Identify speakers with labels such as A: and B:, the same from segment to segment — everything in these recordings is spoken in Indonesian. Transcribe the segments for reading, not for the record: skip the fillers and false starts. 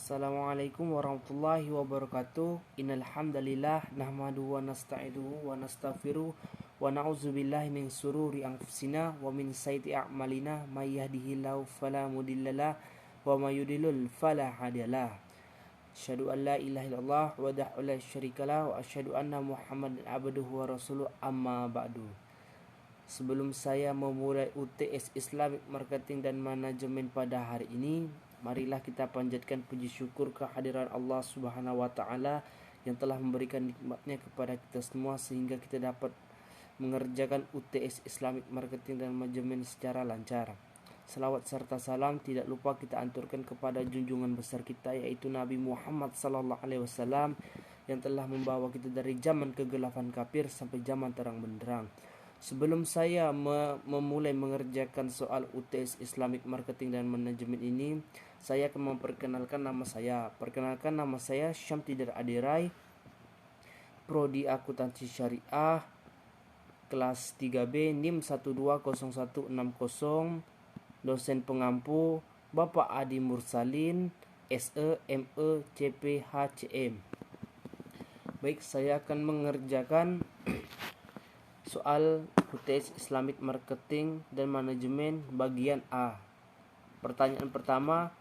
A: Assalamualaikum warahmatullahi wabarakatuh. Innal hamdalillah nahmaduhu wa nasta'inuhu wa nastaghfiruh wa na'udzubillahi min sururi anfusina wa min sayyiati a'malina may yahdihillahu fala mudhillalah wa may yudlil fala hadiyalah. Asyhadu an la ilaha illallah wahdahu la syarikalah wa asyhadu anna Muhammadan abduhu wa rasuluh amma ba'du. Sebelum saya memulai UTS Islamic Marketing dan Manajemen pada hari ini, marilah kita panjatkan puji syukur kehadiran Allah Subhanahu wa taala yang telah memberikan nikmatnya kepada kita semua sehingga kita dapat mengerjakan UTS Islamic Marketing dan Manajemen secara lancar. Salawat serta salam tidak lupa kita anturkan kepada junjungan besar kita, yaitu Nabi Muhammad sallallahu alaihi wasallam yang telah membawa kita dari zaman kegelapan kafir sampai zaman terang benderang. Sebelum saya memulai mengerjakan soal UTS Islamic Marketing dan Manajemen ini, saya akan memperkenalkan nama saya. Perkenalkan, nama saya Syamtidir Adirai, Prodi Akuntansi Syariah, kelas 3B, NIM 120160, dosen pengampu Bapak Adi Mursalin, SE, ME, CP, HCM. Baik, saya akan mengerjakan soal UTS Islamic Marketing dan Manajemen bagian A. Pertanyaan pertama,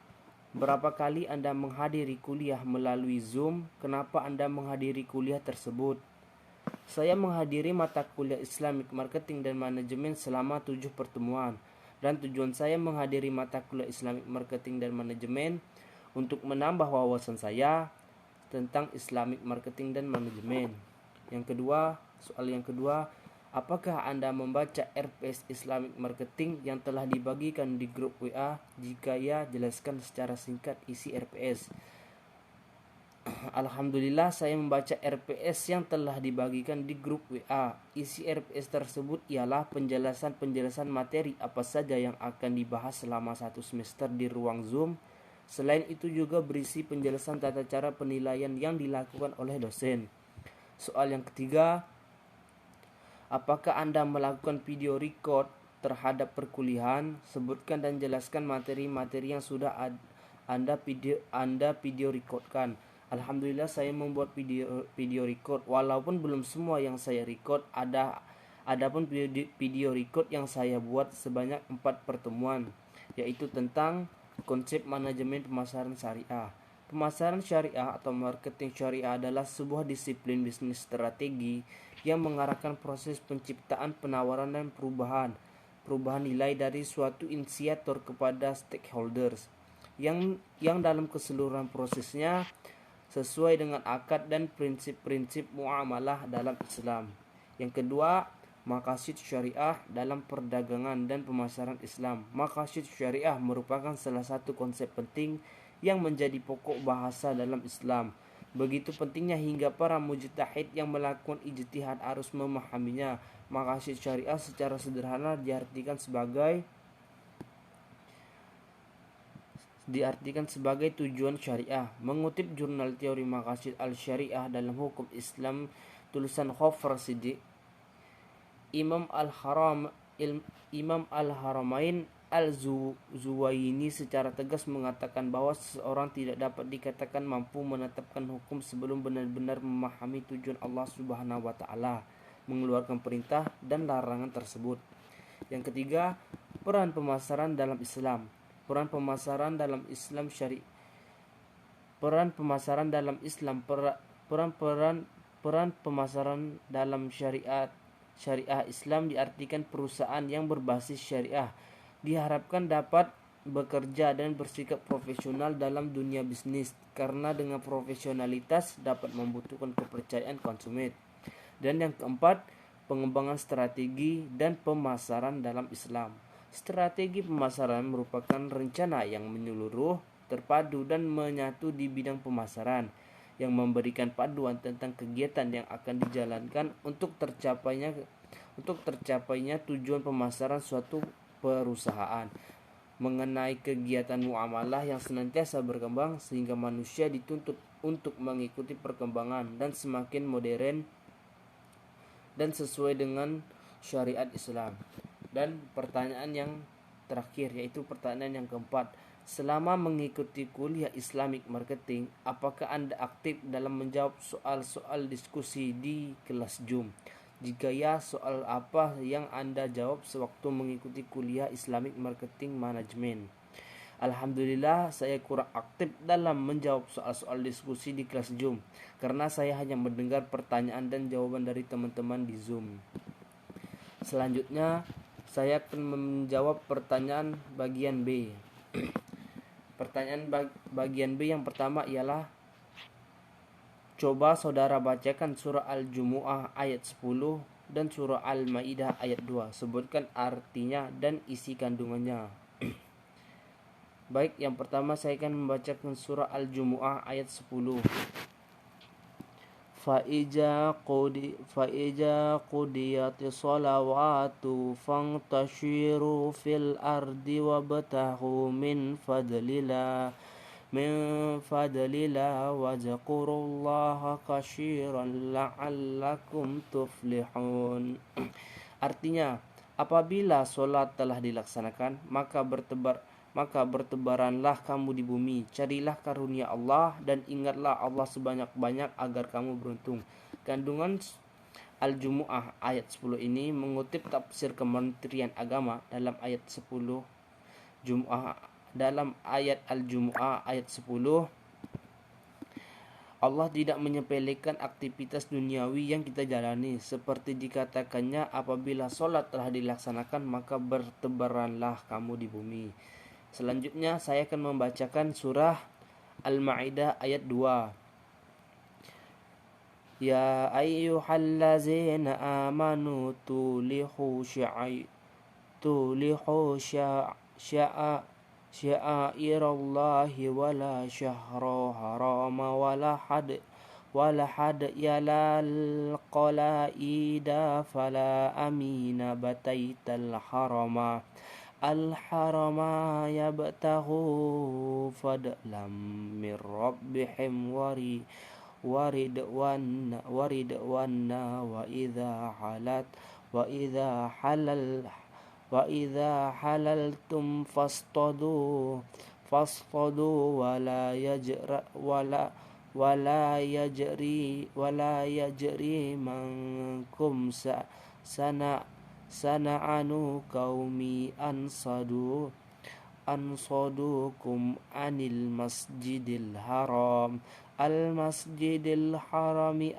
A: berapa kali Anda menghadiri kuliah melalui Zoom? Kenapa Anda menghadiri kuliah tersebut? Saya menghadiri mata kuliah Islamic Marketing dan Manajemen selama 7 pertemuan. Dan tujuan saya menghadiri mata kuliah Islamic Marketing dan Manajemen untuk menambah wawasan saya tentang Islamic Marketing dan Manajemen. Soal yang kedua, apakah Anda membaca RPS Islamic Marketing yang telah dibagikan di grup WA? Jika ya, jelaskan secara singkat isi RPS. Alhamdulillah, saya membaca RPS yang telah dibagikan di grup WA. Isi RPS tersebut ialah penjelasan materi apa saja yang akan dibahas selama 1 semester di ruang Zoom. Selain itu juga berisi penjelasan tata cara penilaian yang dilakukan oleh dosen. Soal yang ketiga, apakah Anda melakukan video record terhadap perkuliahan? Sebutkan dan jelaskan materi-materi yang sudah Anda video recordkan. Alhamdulillah, saya membuat video record, walaupun belum semua yang saya record. Adapun video record yang saya buat sebanyak 4 pertemuan, yaitu tentang konsep manajemen pemasaran syariah. Pemasaran syariah atau marketing syariah adalah sebuah disiplin bisnis strategi yang mengarahkan proses penciptaan, penawaran, dan perubahan nilai dari suatu inisiator kepada stakeholders yang dalam keseluruhan prosesnya sesuai dengan akad dan prinsip-prinsip muamalah dalam Islam. Yang kedua, maqasid syariah dalam perdagangan dan pemasaran Islam. Maqasid syariah merupakan salah satu konsep penting yang menjadi pokok bahasa dalam Islam. Begitu pentingnya hingga para mujtahid yang melakukan ijtihad harus memahaminya. Maqasid syariah secara sederhana diartikan sebagai tujuan syariah. Mengutip jurnal teori maqasid al-syariah dalam hukum Islam tulisan Khofar Siddiq, Imam Al-Haramain Al-Zuwaini secara tegas mengatakan bahwa seseorang tidak dapat dikatakan mampu menetapkan hukum sebelum benar-benar memahami tujuan Allah Subhanahu wa taala mengeluarkan perintah dan larangan tersebut. Yang ketiga, peran pemasaran dalam Islam. Peran pemasaran dalam Islam syariah Islam diartikan perusahaan yang berbasis syariah diharapkan dapat bekerja dan bersikap profesional dalam dunia bisnis, karena dengan profesionalitas dapat membutuhkan kepercayaan konsumen. Dan yang keempat, pengembangan strategi dan pemasaran dalam Islam. Strategi pemasaran merupakan rencana yang menyeluruh, terpadu, dan menyatu di bidang pemasaran yang memberikan paduan tentang kegiatan yang akan dijalankan untuk tercapainya tujuan pemasaran suatu perusahaan, mengenai kegiatan muamalah yang senantiasa berkembang sehingga manusia dituntut untuk mengikuti perkembangan dan semakin modern dan sesuai dengan syariat Islam. Dan pertanyaan yang terakhir, yaitu pertanyaan yang keempat, Selama mengikuti kuliah Islamic Marketing, apakah Anda aktif dalam menjawab soal-soal diskusi di kelas Zoom? Jika ya, soal apa yang Anda jawab sewaktu mengikuti kuliah Islamic Marketing Management? Alhamdulillah, saya kurang aktif dalam menjawab soal-soal diskusi di kelas Zoom karena saya hanya mendengar pertanyaan dan jawaban dari teman-teman di Zoom. Selanjutnya, saya akan menjawab pertanyaan bagian B. Pertanyaan bagian B yang pertama ialah, coba saudara bacakan surah Al-Jumu'ah ayat 10 dan surah Al-Maidah ayat 2. Sebutkan artinya dan isi kandungannya. Baik, yang pertama saya akan membacakan surah Al-Jumu'ah ayat 10. Fa'ija qudiyati salawatu fantashiru fil ardi wabtahu min fadlillah wazkurullaha katsiran la'allakum tuflihun. Artinya, apabila solat telah dilaksanakan, maka bertebaranlah kamu di bumi, carilah karunia Allah dan ingatlah Allah sebanyak-banyak agar kamu beruntung. Kandungan Al-Jumu'ah ayat 10 ini mengutip tafsir Kementerian Agama dalam ayat 10 dalam ayat Al-Jumu'ah ayat 10. Allah tidak menyepelekan aktivitas duniawi yang kita jalani. Seperti dikatakannya, apabila solat telah dilaksanakan maka bertebaranlah kamu di bumi. Selanjutnya saya akan membacakan surah Al-Maidah ayat 2. Ya ayyuhallazina amanu tulihu sya'airallahi wala syahra harama wala yalal qalaida fala amina bataital harama al-harama yabtahu fadlam min rabbihim waridwanna wa idha halaltum fastadu wala yajri mankum sana'anu qaumi ansadukum anil masjidil haram al-masjidil harami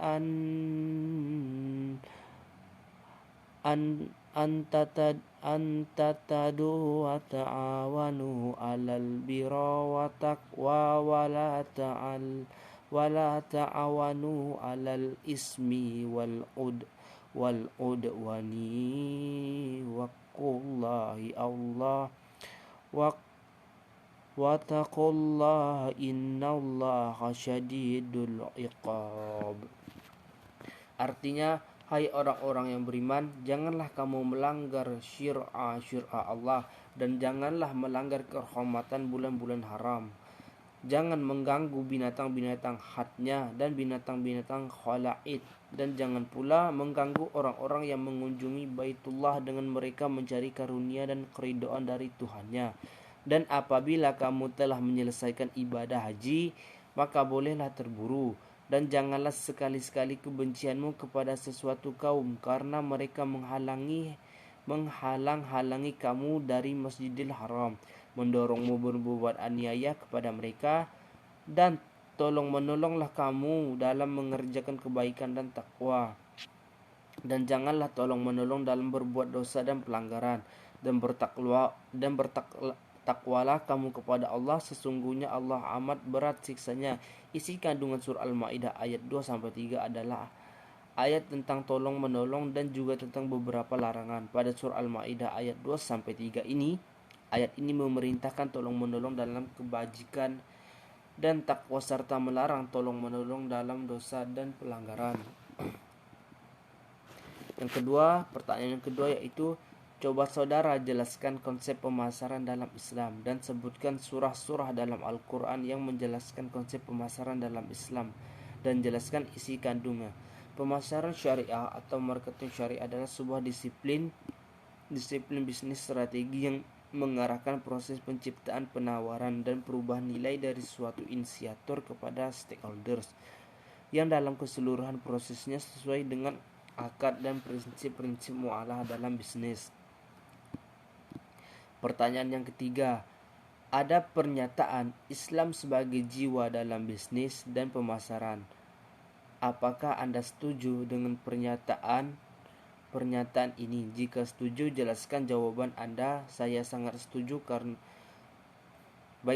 A: antatadu wa ta'awanu alal birra wa taqwa wala ta'awanu alal ismi wal udwani waqullahi Allah wattaqullaha innallaha syadidul iqab. Artinya, hai orang-orang yang beriman, janganlah kamu melanggar syir'a Allah dan janganlah melanggar kehormatan bulan-bulan haram. Jangan mengganggu binatang-binatang hadnya dan binatang-binatang khala'id, dan jangan pula mengganggu orang-orang yang mengunjungi Baitullah dengan mereka mencari karunia dan keridhaan dari Tuhannya. Dan apabila kamu telah menyelesaikan ibadah haji, maka bolehlah terburu. Dan janganlah sekali-sekali kebencianmu kepada sesuatu kaum, karena mereka menghalang-halangi kamu dari Masjidil Haram, mendorongmu berbuat aniaya kepada mereka, dan tolong-menolonglah kamu dalam mengerjakan kebaikan dan takwa. Dan janganlah tolong-menolong dalam berbuat dosa dan pelanggaran, dan bertakwalah kamu kepada Allah, sesungguhnya Allah amat berat siksanya. Isi kandungan surah Al-Maidah ayat 2-3 adalah ayat tentang tolong menolong dan juga tentang beberapa larangan. Pada surah Al-Maidah ayat 2-3 ini, ayat ini memerintahkan tolong menolong dalam kebajikan dan takwa serta melarang tolong menolong dalam dosa dan pelanggaran. Pertanyaan yang kedua yaitu, coba saudara jelaskan konsep pemasaran dalam Islam dan sebutkan surah-surah dalam Al-Quran yang menjelaskan konsep pemasaran dalam Islam dan jelaskan isi kandungnya. Pemasaran syariah atau marketing syariah adalah sebuah disiplin bisnis strategi yang mengarahkan proses penciptaan, penawaran, dan perubahan nilai dari suatu inisiator kepada stakeholders yang dalam keseluruhan prosesnya sesuai dengan akad dan prinsip-prinsip muamalah dalam bisnis. Pertanyaan yang ketiga, ada pernyataan Islam sebagai jiwa dalam bisnis dan pemasaran. Apakah Anda setuju dengan pernyataan ini? Jika setuju, jelaskan jawaban Anda. Saya sangat setuju karena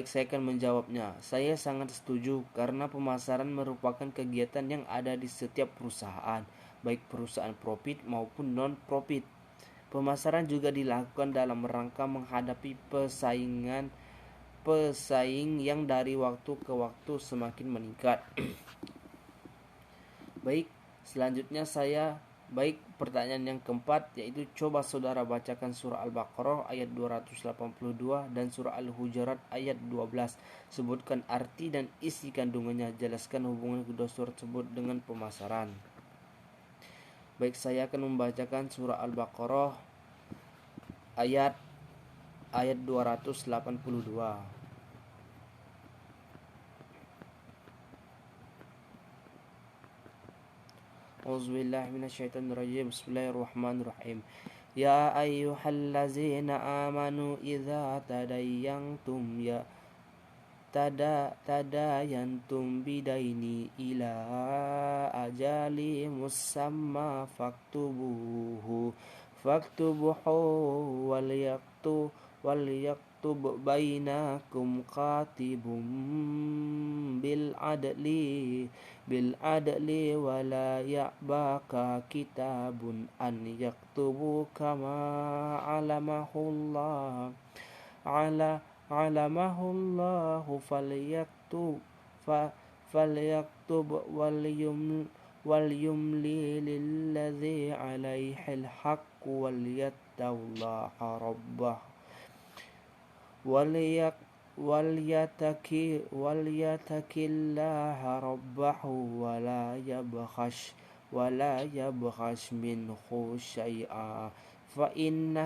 A: saya akan menjawabnya. Saya sangat setuju karena pemasaran merupakan kegiatan yang ada di setiap perusahaan, baik perusahaan profit maupun non-profit. Pemasaran juga dilakukan dalam rangka menghadapi pesaing yang dari waktu ke waktu semakin meningkat. Selanjutnya pertanyaan yang keempat, yaitu coba saudara bacakan surah Al-Baqarah ayat 282 dan surah Al-Hujurat ayat 12. Sebutkan arti dan isi kandungannya. Jelaskan hubungan kedua surah tersebut dengan pemasaran. Saya akan membacakan surah Al-Baqarah ayat 282. Auzubillahi minasyaitonirrajim. Bismillahirrahmanirrahim. Ya ayyuhallazina amanu idza tadayantum bidaini ila ajali musamma faktubuhu wal bainakum katibum bil adli wala ya'baka kitabun an yaktubu kama alamahullahu falyaktub wal yumli lilladzi alaihil haqq wal yattaqullaha rabbah walyataqillaha rabbahu wala yabkhash minhu syai'a fa in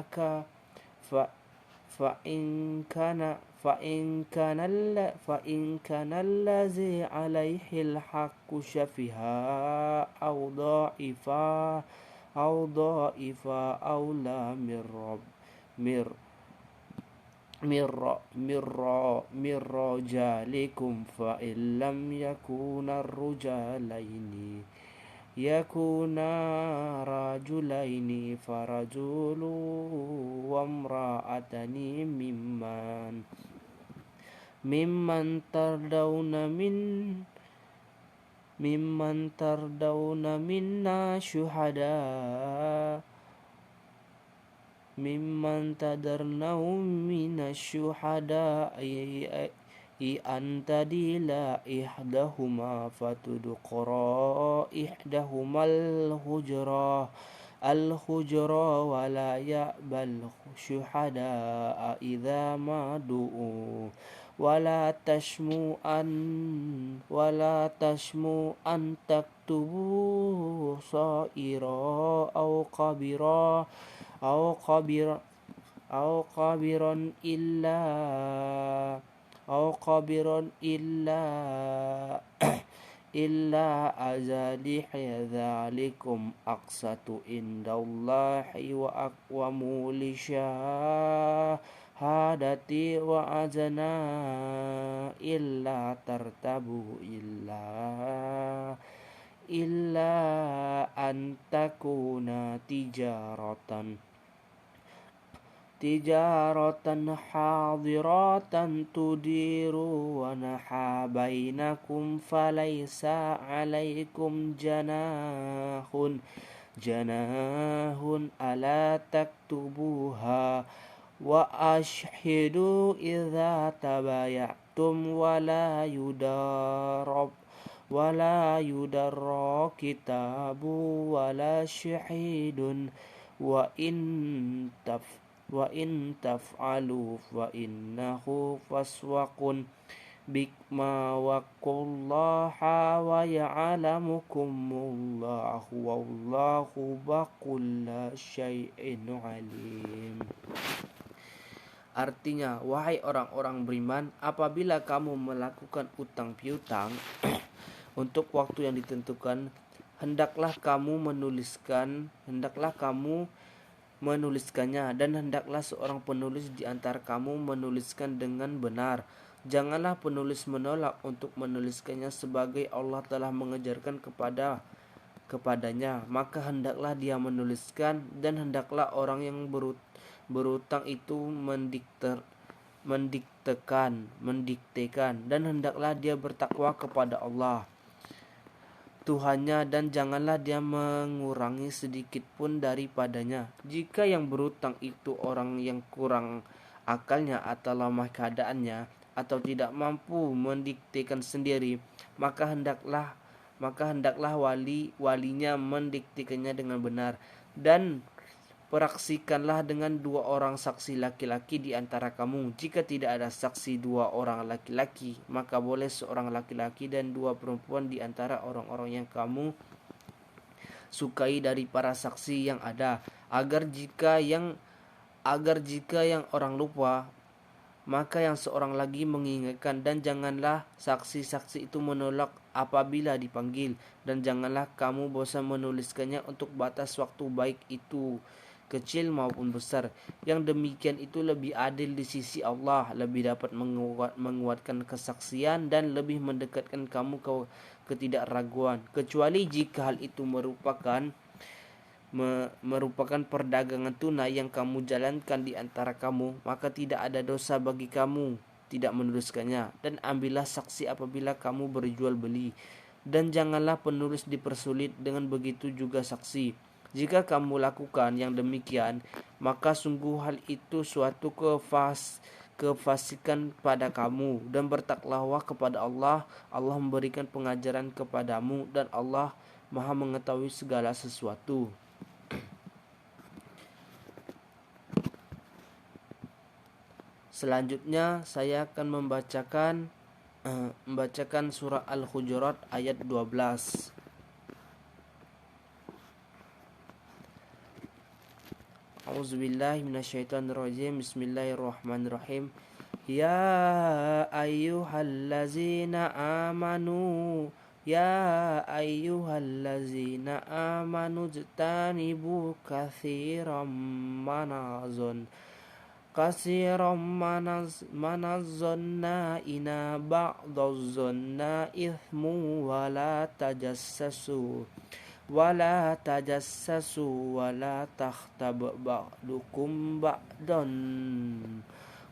A: kana allazi alaihil haqqu syafiha aw dha'ifa aw la mirrajalikum fa illam yakuna rajulaini farajulu wamra'atani mimman tardawna minna syuhada antadila ihdahuma fatudqara ihdahumal hujra wala ya'bal syuhada idza ma du'u wala tashmu an taktubu sa'ira aw qabiran illa azalih dzalikum aqsatu indallahi wa aqwamu lisyahadati wa azna illa tartabu illa an takuna tijaratan hadiratan tudiru wa naha bainakum falaysa alaikum janahun ala taktubuha wa ashhidu idza tabayatum wala yudarra kitabu wala syahidun wa in taf'alu fa innahu faswaqun bikma waqullaha wa ya'lamukumullahu wallahu bikulli syai'in alim. Artinya, wahai orang-orang beriman, apabila kamu melakukan utang piutang untuk waktu yang ditentukan, hendaklah kamu menuliskannya, dan hendaklah seorang penulis di antara kamu menuliskan dengan benar. Janganlah penulis menolak untuk menuliskannya sebagai Allah telah mengajarkan kepadanya, maka hendaklah dia menuliskan, dan hendaklah orang yang berutang itu mendiktekan, dan hendaklah dia bertakwa kepada Allah Tuhannya, dan janganlah dia mengurangi sedikit pun daripadanya. Jika yang berutang itu orang yang kurang akalnya atau lemah keadaannya atau tidak mampu mendiktekan sendiri, maka hendaklah walinya mendiktekannya dengan benar, dan peraksikanlah dengan 2 orang saksi laki-laki di antara kamu. Jika tidak ada saksi 2 orang laki-laki, maka boleh seorang laki-laki dan 2 perempuan di antara orang-orang yang kamu sukai dari para saksi yang ada, agar jika yang orang lupa, maka yang seorang lagi mengingatkan. Dan janganlah saksi-saksi itu menolak apabila dipanggil, dan janganlah kamu bosan menuliskannya untuk batas waktu, baik itu kecil maupun besar. Yang demikian itu lebih adil di sisi Allah, lebih dapat menguatkan kesaksian, dan lebih mendekatkan kamu ke ketidakraguan, kecuali jika hal itu merupakan perdagangan tunai yang kamu jalankan di antara kamu, maka tidak ada dosa bagi kamu tidak menuliskannya. Dan ambillah saksi apabila kamu berjual beli, dan janganlah penulis dipersulit, dengan begitu juga saksi. Jika kamu lakukan yang demikian, maka sungguh hal itu suatu kefasikan pada kamu, dan bertakwalah kepada Allah. Allah memberikan pengajaran kepadamu, dan Allah Maha mengetahui segala sesuatu. Selanjutnya saya akan membacakan surah Al-Hujurat ayat 12. A'udzubillahi minasyaitonirrajim. Bismillahirrahmanirrahim. Ya ayyuhallazina amanu jtanibu katsiran manazonna ina ba'daz-zonna ithmu wala tajassasu wala takhtab ba'dukum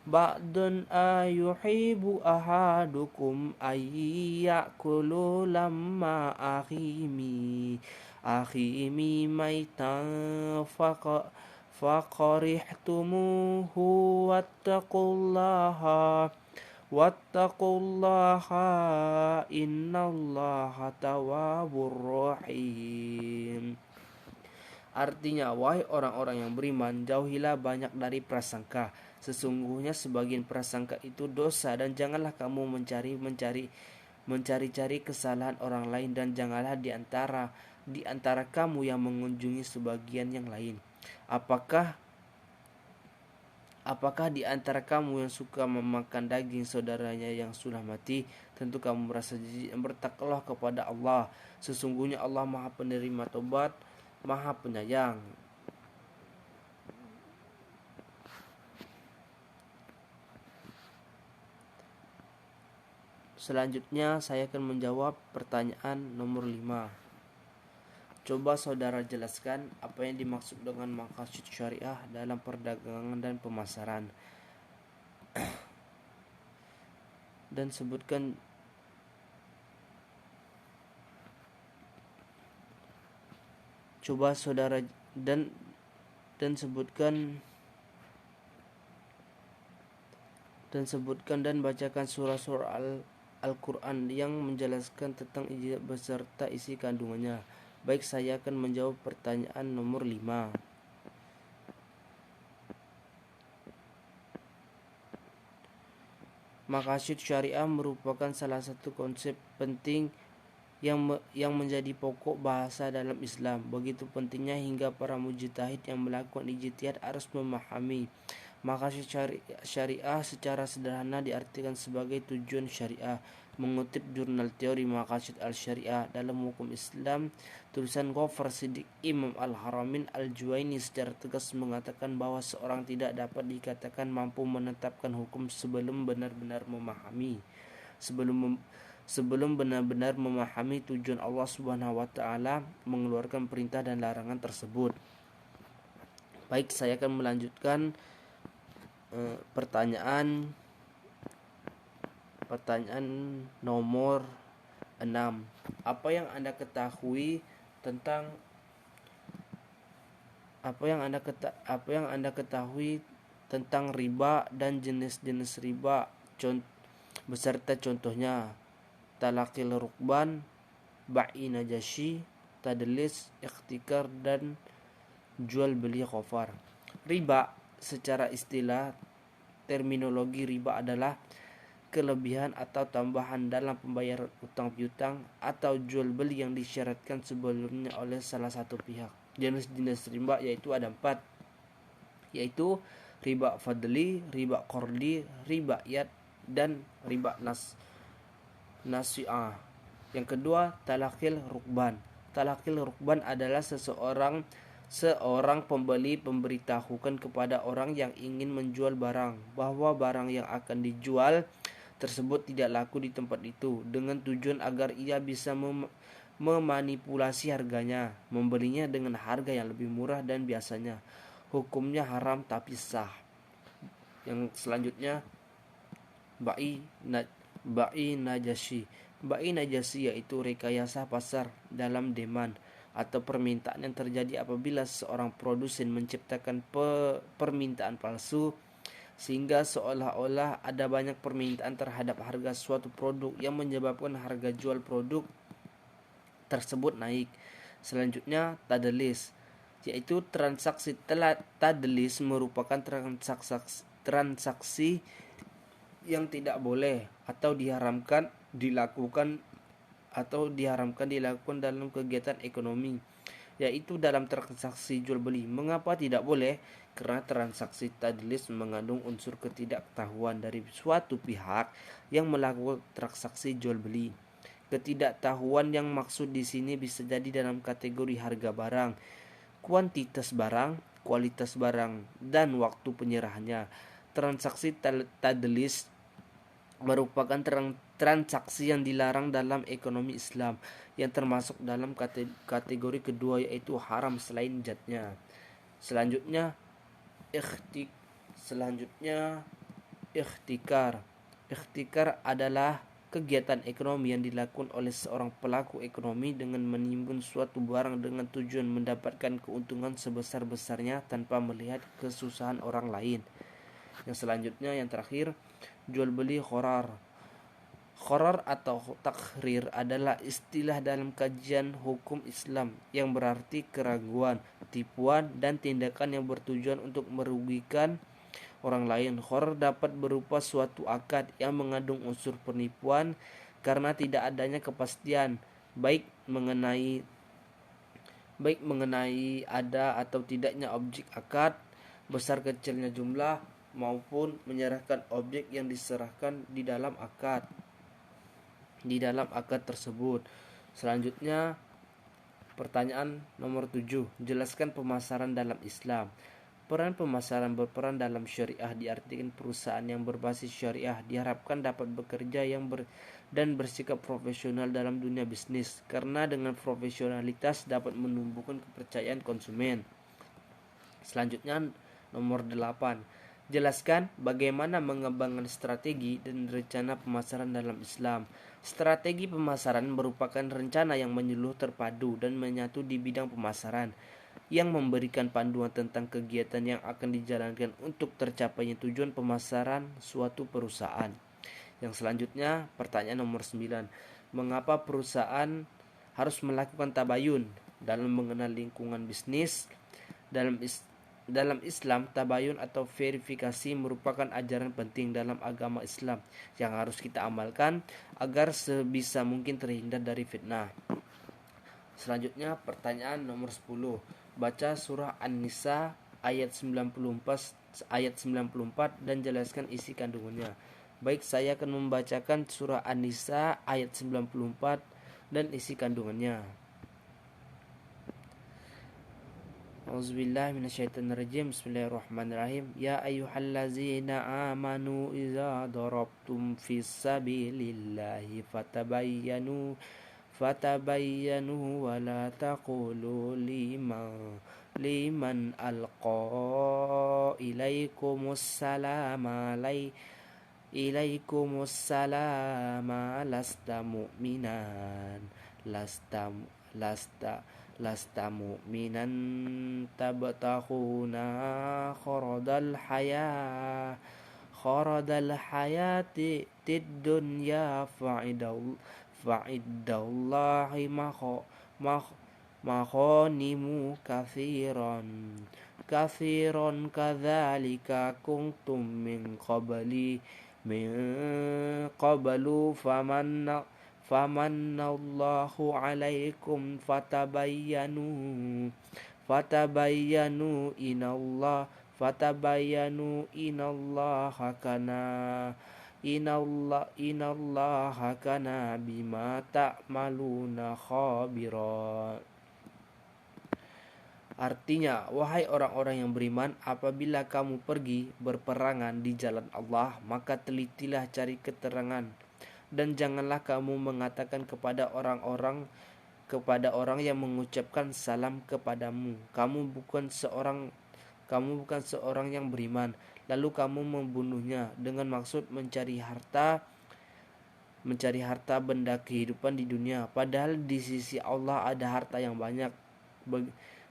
A: ba'dun ayuhibu ahadukum ayyakulu lamma akhimi maitan faqarihtumuhu wattaqullaha innallaha tawwabur rahim. Artinya, wahai orang-orang yang beriman, jauhilah banyak dari prasangka. Sesungguhnya sebagian prasangka itu dosa, dan janganlah kamu mencari-cari kesalahan orang lain, dan janganlah di antara kamu yang mengunjungi sebagian yang lain. Apakah di antara kamu yang suka memakan daging saudaranya yang sudah mati? Tentu kamu merasa jijik. Bertakwalah kepada Allah. Sesungguhnya Allah Maha penerima tobat, Maha penyayang. Selanjutnya saya akan menjawab pertanyaan nomor 5. Coba saudara jelaskan apa yang dimaksud dengan maqasid syariah dalam perdagangan dan pemasaran. Dan sebutkan dan bacakan surah-surah Al-Quran yang menjelaskan tentang ijazah beserta isi kandungannya. Baik, saya akan menjawab pertanyaan nomor 5. Maqasid syariah merupakan salah satu konsep penting yang menjadi pokok bahasa dalam Islam. Begitu pentingnya hingga para mujtahid yang melakukan ijtihad harus memahami Maqasid syariah secara sederhana diartikan sebagai tujuan syariah. Mengutip jurnal teori Maqasid al-Syariah dalam hukum Islam, tulisan Ghaffar Siddiq Imam Al-Haramain Al-Juwaini secara tegas mengatakan bahwa seorang tidak dapat dikatakan mampu menetapkan hukum sebelum benar-benar memahami tujuan Allah Subhanahu wa taala mengeluarkan perintah dan larangan tersebut. Baik, saya akan melanjutkan pertanyaan nomor 6. Apa yang Anda ketahui tentang riba dan jenis-jenis riba beserta contohnya: talaqil rukban, ba'i najashi, tadlis, ikhtikar, dan jual beli khofar. Riba secara istilah terminologi riba adalah kelebihan atau tambahan dalam pembayaran utang piutang atau jual beli yang disyaratkan sebelumnya oleh salah satu pihak. Jenis-jenis riba yaitu ada 4, yaitu riba fadli, riba qardi, riba yad, dan riba nasi'ah. Yang kedua, talaqil rukban. Talaqil rukban adalah seorang pembeli memberitahukan kepada orang yang ingin menjual barang bahwa barang yang akan dijual tersebut tidak laku di tempat itu, dengan tujuan agar ia bisa memanipulasi harganya, membelinya dengan harga yang lebih murah dan biasanya hukumnya haram tapi sah. Yang selanjutnya, ba'i najashi. Ba'i najashi yaitu rekayasa pasar dalam demand atau permintaan yang terjadi apabila seorang produsen menciptakan permintaan palsu sehingga seolah-olah ada banyak permintaan terhadap harga suatu produk yang menyebabkan harga jual produk tersebut naik. Selanjutnya, tadlis, yaitu transaksi tadlis merupakan transaksi yang tidak boleh atau diharamkan dilakukan dalam kegiatan ekonomi, yaitu dalam transaksi jual beli. Mengapa tidak boleh? Karena transaksi tadlis mengandung unsur ketidaktahuan dari suatu pihak yang melakukan transaksi jual beli. Ketidaktahuan yang maksud di sini bisa jadi dalam kategori harga barang, kuantitas barang, kualitas barang, dan waktu penyerahannya. Transaksi tadlis merupakan transaksi yang dilarang dalam ekonomi Islam, yang termasuk dalam kategori kedua, yaitu haram selain zatnya. Selanjutnya ikhtikar. Ikhtikar adalah kegiatan ekonomi yang dilakukan oleh seorang pelaku ekonomi dengan menimbun suatu barang dengan tujuan mendapatkan keuntungan sebesar-besarnya tanpa melihat kesusahan orang lain. Yang selanjutnya, yang terakhir, jual beli khorar. Khorar atau takhrir adalah istilah dalam kajian hukum Islam yang berarti keraguan, tipuan, dan tindakan yang bertujuan untuk merugikan orang lain. Khorar dapat berupa suatu akad yang mengandung unsur penipuan karena tidak adanya kepastian baik mengenai ada atau tidaknya objek akad, besar kecilnya jumlah, maupun menyerahkan objek yang diserahkan di dalam akad tersebut. Selanjutnya, pertanyaan nomor 7. Jelaskan pemasaran dalam Islam. Peran pemasaran berperan dalam syariah diartikan perusahaan yang berbasis syariah diharapkan dapat bekerja dan bersikap profesional dalam dunia bisnis, karena dengan profesionalitas dapat menumbuhkan kepercayaan konsumen. Selanjutnya, nomor 8. Jelaskan bagaimana mengembangkan strategi dan rencana pemasaran dalam Islam. Strategi pemasaran merupakan rencana yang menyeluruh, terpadu, dan menyatu di bidang pemasaran, yang memberikan panduan tentang kegiatan yang akan dijalankan untuk tercapainya tujuan pemasaran suatu perusahaan. Yang selanjutnya, pertanyaan nomor 9. Mengapa perusahaan harus melakukan tabayun dalam mengenal lingkungan bisnis? Dalam Islam, tabayun atau verifikasi merupakan ajaran penting dalam agama Islam yang harus kita amalkan agar sebisa mungkin terhindar dari fitnah. Selanjutnya, pertanyaan nomor 10. Baca surah An-Nisa ayat 94 ayat 94 dan jelaskan isi kandungannya. Baik, saya akan membacakan surah An-Nisa ayat 94 dan isi kandungannya. Auzubillahi minasyaitonirrajim. Bismillahirrahmanirrahim. Ya ayyuhallazina amanu idza darabtum fis sabilillahi fatabayyanu wa la taqulu liman alqa ilaikumussalama lasta mu'minan tabtaghuna kharadal hayati tid dunya fa'iddallahi maghanimu kathiran kadzalika kuntum min qablu famannallahu alaikum fatabayyanu inallaha kana bima ta'maluna khabira. Artinya, wahai orang-orang yang beriman, apabila kamu pergi berperangan di jalan Allah, maka telitilah cari keterangan, dan janganlah kamu mengatakan kepada orang yang mengucapkan salam kepadamu, kamu bukan seorang yang beriman, lalu kamu membunuhnya dengan maksud mencari harta benda kehidupan di dunia, padahal di sisi Allah ada harta yang banyak.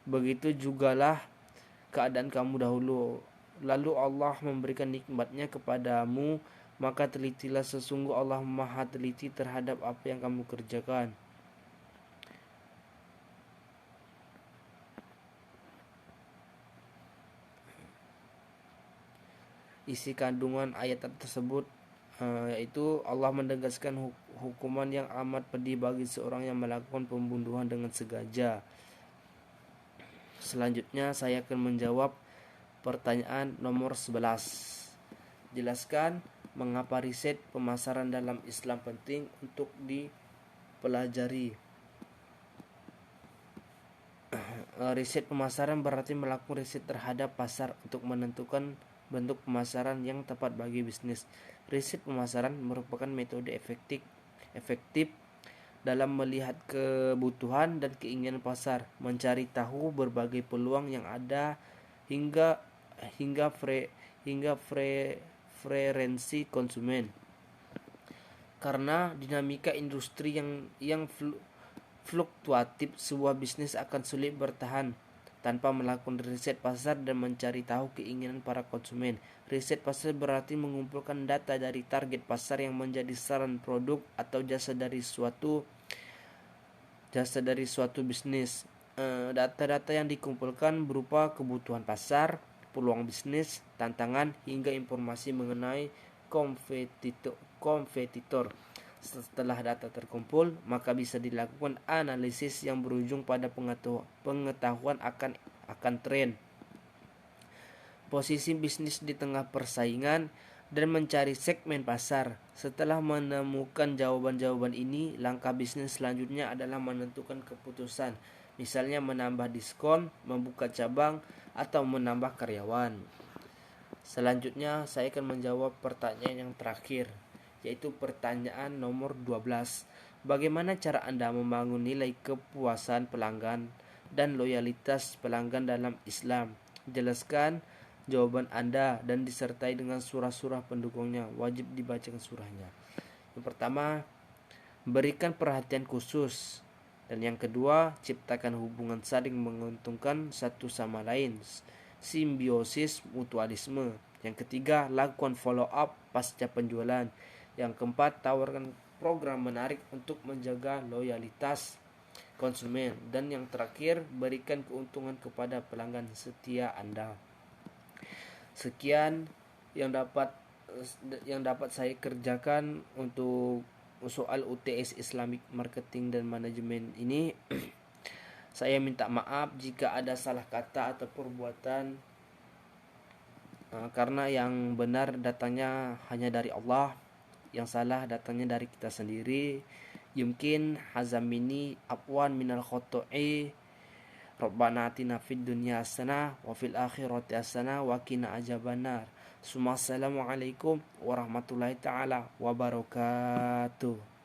A: Begitu jugalah keadaan kamu dahulu, lalu Allah memberikan nikmatnya kepadamu, maka telitilah, sesungguh Allah maha teliti terhadap apa yang kamu kerjakan. Isi kandungan ayat tersebut yaitu Allah menegaskan hukuman yang amat pedih bagi seorang yang melakukan pembunuhan dengan sengaja. Selanjutnya saya akan menjawab pertanyaan nomor 11. Jelaskan mengapa riset pemasaran dalam Islam penting untuk dipelajari. Riset pemasaran berarti melakukan riset terhadap pasar untuk menentukan bentuk pemasaran yang tepat bagi bisnis. Riset pemasaran merupakan metode efektif dalam melihat kebutuhan dan keinginan pasar, mencari tahu berbagai peluang yang ada hingga preferensi konsumen. Karena dinamika industri yang fluktuatif, sebuah bisnis akan sulit bertahan tanpa melakukan riset pasar dan mencari tahu keinginan para konsumen. Riset pasar berarti mengumpulkan data dari target pasar yang menjadi sasaran produk atau jasa dari suatu bisnis. Data-data yang dikumpulkan berupa kebutuhan pasar, peluang bisnis, tantangan, hingga informasi mengenai kompetitor. Setelah data terkumpul, maka bisa dilakukan analisis yang berujung pada pengetahuan akan tren, posisi bisnis di tengah persaingan, dan mencari segmen pasar. Setelah menemukan jawaban-jawaban ini, langkah bisnis selanjutnya adalah menentukan keputusan, misalnya menambah diskon, membuka cabang, atau menambah karyawan. Selanjutnya saya akan menjawab pertanyaan yang terakhir, yaitu pertanyaan nomor 12. Bagaimana cara Anda membangun nilai kepuasan pelanggan dan loyalitas pelanggan dalam Islam? Jelaskan jawaban Anda dan disertai dengan surah-surah pendukungnya. Wajib dibacakan surahnya. Yang pertama, berikan perhatian khusus. Dan yang kedua, ciptakan hubungan saling menguntungkan satu sama lain, simbiosis mutualisme. Yang ketiga, lakukan follow up pasca penjualan. Yang keempat, tawarkan program menarik untuk menjaga loyalitas konsumen. Dan yang terakhir, berikan keuntungan kepada pelanggan setia Anda. Sekian yang dapat saya kerjakan untuk soal UTS Islamic Marketing dan Manajemen ini. Saya minta maaf jika ada salah kata atau perbuatan karena yang benar datangnya hanya dari Allah, yang salah datangnya dari kita sendiri. Yumkin hazamini afwan minal khoto'i. Rabbana atina fid dunya hasanah wa fil akhirati hasanah wa qina adzabannar. Assalamualaikum warahmatullahi taala wabarakatuh.